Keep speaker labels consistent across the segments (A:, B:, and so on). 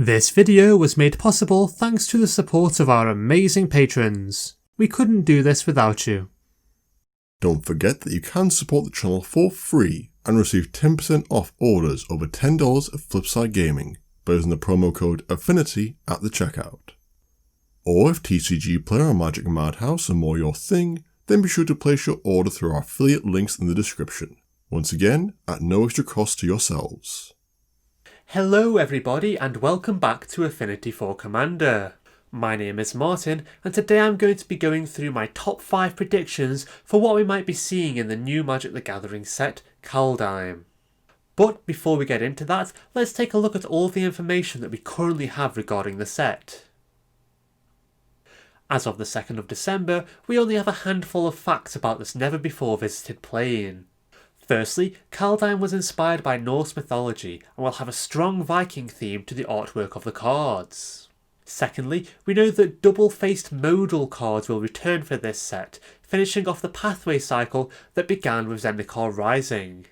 A: This video was made possible thanks to the support of our amazing patrons. We couldn't do this without you.
B: Don't forget that you can support the channel for free and receive 10% off orders over $10 at Flipside Gaming by using the promo code Affinity at the checkout. Or if TCG Player or Magic Madhouse are more your thing, then be sure to place your order through our affiliate links in the description. Once again, at no extra cost to yourselves.
A: Hello everybody and welcome back to Affinity for Commander. My name is Martin and today I'm going to be going through my top 5 predictions for what we might be seeing in the new Magic the Gathering set, Kaldheim. But before we get into that, let's take a look at all the information that we currently have regarding the set. As of the 2nd of December, we only have a handful of facts about this never before visited plane. Firstly, Kaldheim was inspired by Norse mythology and will have a strong Viking theme to the artwork of the cards. Secondly, we know that double-faced modal cards will return for this set, finishing off the pathway cycle that began with Zendikar Rising.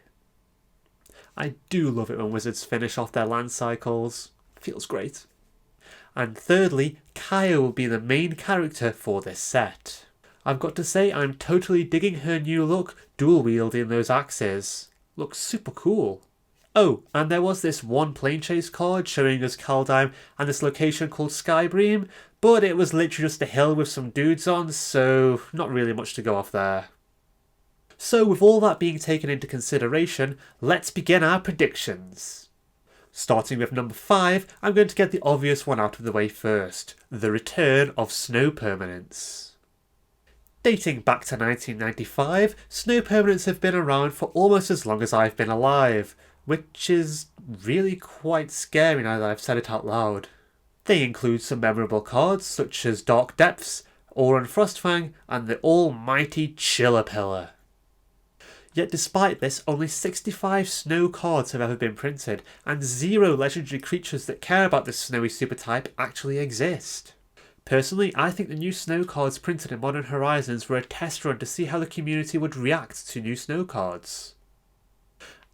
A: I do love it when wizards finish off their land cycles. Feels great. And thirdly, Kaya will be the main character for this set. I've got to say I'm totally digging her new look, dual wielding those axes. Looks super cool. Oh, and there was this one plane chase card showing us Kaldheim and this location called Skybream, but it was literally just a hill with some dudes on, so not really much to go off there. So with all that being taken into consideration, let's begin our predictions. Starting with number 5, I'm going to get the obvious one out of the way first, the return of snow permanence. Dating back to 1995, snow permanents have been around for almost as long as I've been alive, which is really quite scary now that I've said it out loud. They include some memorable cards such as Dark Depths, Aura and Frostfang, and the almighty Chiller Pillar. Yet despite this, only 65 snow cards have ever been printed, and 0 legendary creatures that care about this snowy supertype actually exist. Personally, I think the new snow cards printed in Modern Horizons were a test run to see how the community would react to new snow cards.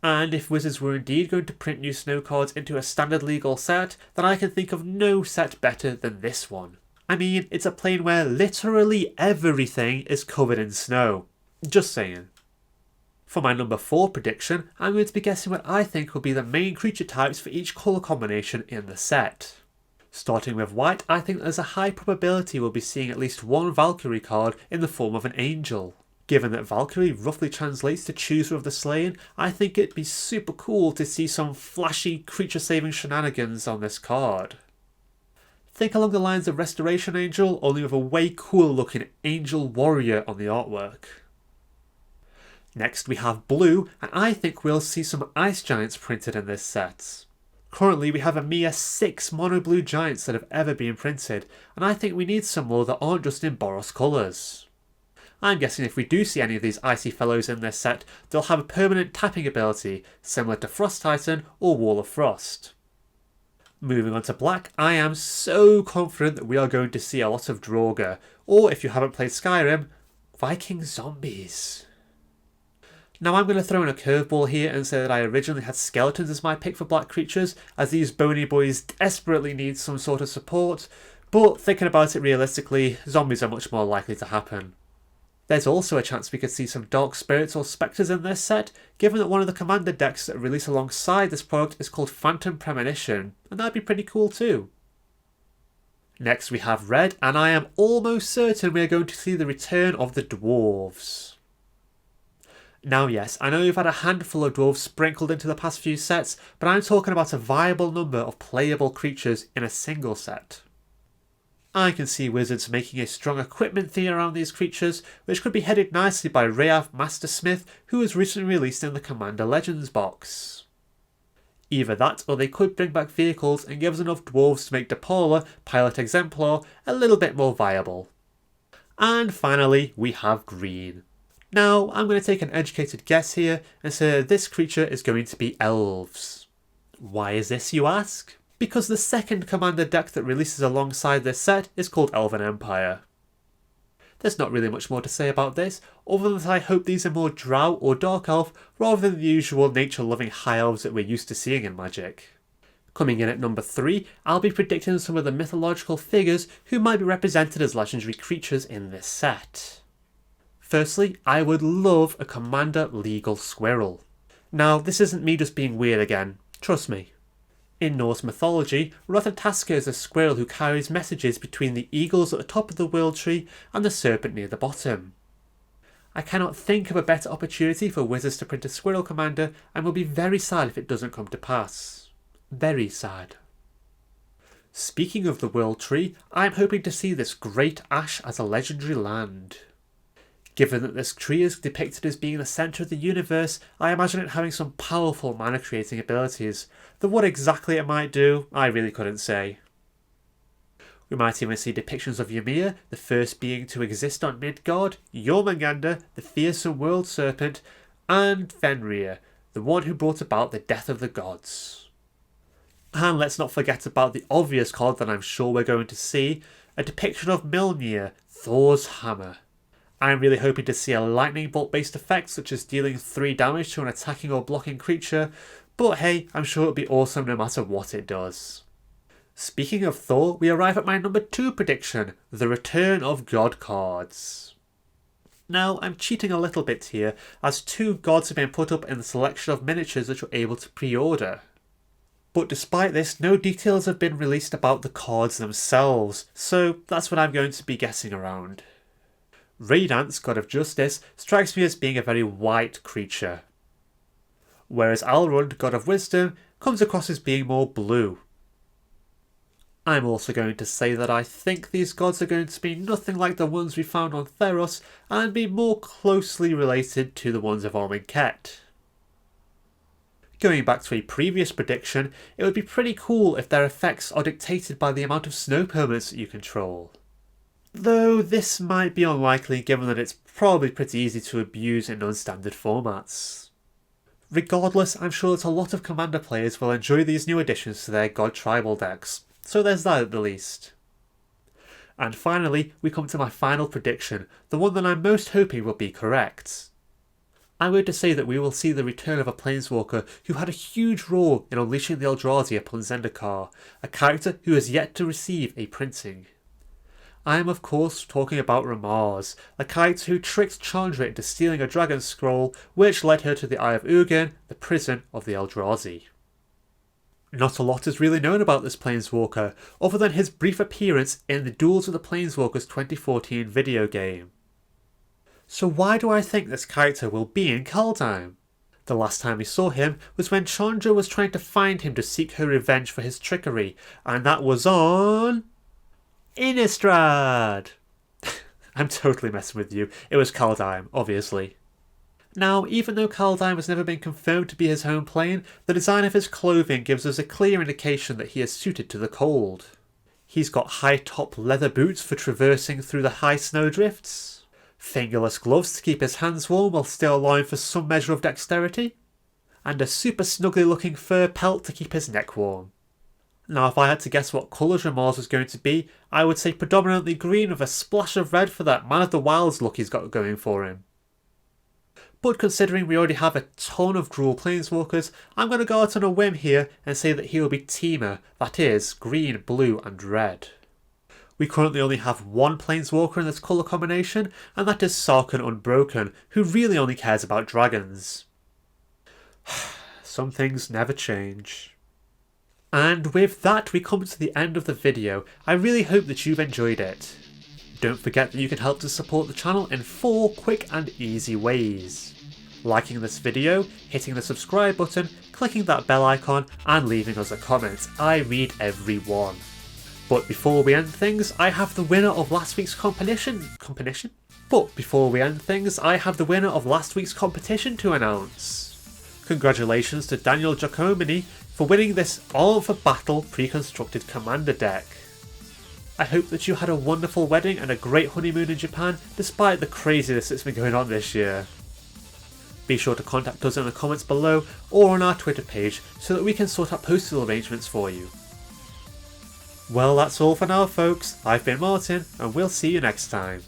A: And if Wizards were indeed going to print new snow cards into a standard legal set, then I can think of no set better than this one. I mean, it's a plane where literally everything is covered in snow. Just saying. For my number 4 prediction, I'm going to be guessing what I think will be the main creature types for each colour combination in the set. Starting with white, I think there's a high probability we'll be seeing at least one Valkyrie card in the form of an angel. Given that Valkyrie roughly translates to Chooser of the Slain, I think it'd be super cool to see some flashy creature-saving shenanigans on this card. Think along the lines of Restoration Angel, only with a way cooler looking Angel Warrior on the artwork. Next we have blue, and I think we'll see some Ice Giants printed in this set. Currently we have a mere 6 mono blue giants that have ever been printed, and I think we need some more that aren't just in Boros colours. I'm guessing if we do see any of these icy fellows in this set, they'll have a permanent tapping ability, similar to Frost Titan or Wall of Frost. Moving on to black, I am so confident that we are going to see a lot of Draugr, or if you haven't played Skyrim, Viking zombies. Now I'm going to throw in a curveball here and say that I originally had skeletons as my pick for black creatures, as these bony boys desperately need some sort of support, but thinking about it realistically, zombies are much more likely to happen. There's also a chance we could see some dark spirits or spectres in this set, given that one of the commander decks that release alongside this product is called Phantom Premonition, and that'd be pretty cool too. Next we have red, and I am almost certain we are going to see the return of the dwarves. Now yes, I know we've had a handful of dwarves sprinkled into the past few sets, but I'm talking about a viable number of playable creatures in a single set. I can see Wizards making a strong equipment theme around these creatures, which could be headed nicely by Rayav Mastersmith, who was recently released in the Commander Legends box. Either that, or they could bring back vehicles and give us enough dwarves to make Depola, Pilot Exemplar, a little bit more viable. And finally, we have green. Now, I'm going to take an educated guess here and say that this creature is going to be elves. Why is this, you ask? Because the second commander deck that releases alongside this set is called Elven Empire. There's not really much more to say about this, other than that I hope these are more Drow or Dark Elf rather than the usual nature-loving High Elves that we're used to seeing in Magic. Coming in at number 3, I'll be predicting some of the mythological figures who might be represented as legendary creatures in this set. Firstly, I would love a Commander Legal Squirrel. Now, this isn't me just being weird again, trust me. In Norse mythology, Rothataska is a squirrel who carries messages between the eagles at the top of the world tree and the serpent near the bottom. I cannot think of a better opportunity for Wizards to print a squirrel commander and will be very sad if it doesn't come to pass. Very sad. Speaking of the world tree, I'm hoping to see this Great Ash as a legendary land. Given that this tree is depicted as being the centre of the universe, I imagine it having some powerful mana creating abilities, though what exactly it might do, I really couldn't say. We might even see depictions of Ymir, the first being to exist on Midgard, Jormungandr, the fearsome world serpent, and Fenrir, the one who brought about the death of the gods. And let's not forget about the obvious card that I'm sure we're going to see, a depiction of Mjolnir, Thor's hammer. I'm really hoping to see a lightning bolt based effect such as dealing 3 damage to an attacking or blocking creature, but hey, I'm sure it'll be awesome no matter what it does. Speaking of Thor, we arrive at my number 2 prediction, the return of god cards. Now, I'm cheating a little bit here, as 2 gods have been put up in the selection of miniatures that you're able to pre-order. But despite this, no details have been released about the cards themselves, so that's what I'm going to be guessing around. Raydance, God of Justice, strikes me as being a very white creature, whereas Alrund, God of Wisdom, comes across as being more blue. I'm also going to say that I think these gods are going to be nothing like the ones we found on Theros and be more closely related to the ones of Amonkhet. Going back to a previous prediction, it would be pretty cool if their effects are dictated by the amount of snow permanents that you control. Though this might be unlikely given that it's probably pretty easy to abuse in non-standard formats. Regardless, I'm sure that a lot of Commander players will enjoy these new additions to their God Tribal decks, so there's that at the least. And finally, we come to my final prediction, the one that I'm most hoping will be correct. I'm going to say that we will see the return of a Planeswalker who had a huge role in unleashing the Eldrazi upon Zendikar, a character who has yet to receive a printing. I am of course talking about Ramaz, a character who tricked Chandra into stealing a dragon scroll, which led her to the Eye of Ugin, the prison of the Eldrazi. Not a lot is really known about this Planeswalker, other than his brief appearance in the Duels of the Planeswalkers 2014 video game. So why do I think this character will be in Kaldheim? The last time we saw him was when Chandra was trying to find him to seek her revenge for his trickery, and that was on Innistrad! I'm totally messing with you, it was Kaldheim, obviously. Now, even though Kaldheim has never been confirmed to be his home plane, the design of his clothing gives us a clear indication that he is suited to the cold. He's got high-top leather boots for traversing through the high snowdrifts, fingerless gloves to keep his hands warm while still allowing for some measure of dexterity, and a super snuggly looking fur pelt to keep his neck warm. Now if I had to guess what colours Ramaz was going to be, I would say predominantly green with a splash of red for that Man of the Wilds look he's got going for him. But considering we already have a ton of Gruul Planeswalkers, I'm going to go out on a whim here and say that he will be Temur, that is, green, blue and red. We currently only have one Planeswalker in this colour combination, and that is Sarkhan Unbroken, who really only cares about dragons. Some things never change. And with that we come to the end of the video. I really hope that you've enjoyed it. Don't forget that you can help to support the channel in 4 quick and easy ways. Liking this video, hitting the subscribe button, clicking that bell icon and leaving us a comment. I read every one. But before we end things, I have the winner of last week's competition to announce. Congratulations to Daniel Giacomini for winning this Arm for Battle pre-constructed commander deck. I hope that you had a wonderful wedding and a great honeymoon in Japan despite the craziness that's been going on this year. Be sure to contact us in the comments below or on our Twitter page so that we can sort out postal arrangements for you. Well, that's all for now folks, I've been Martin and we'll see you next time.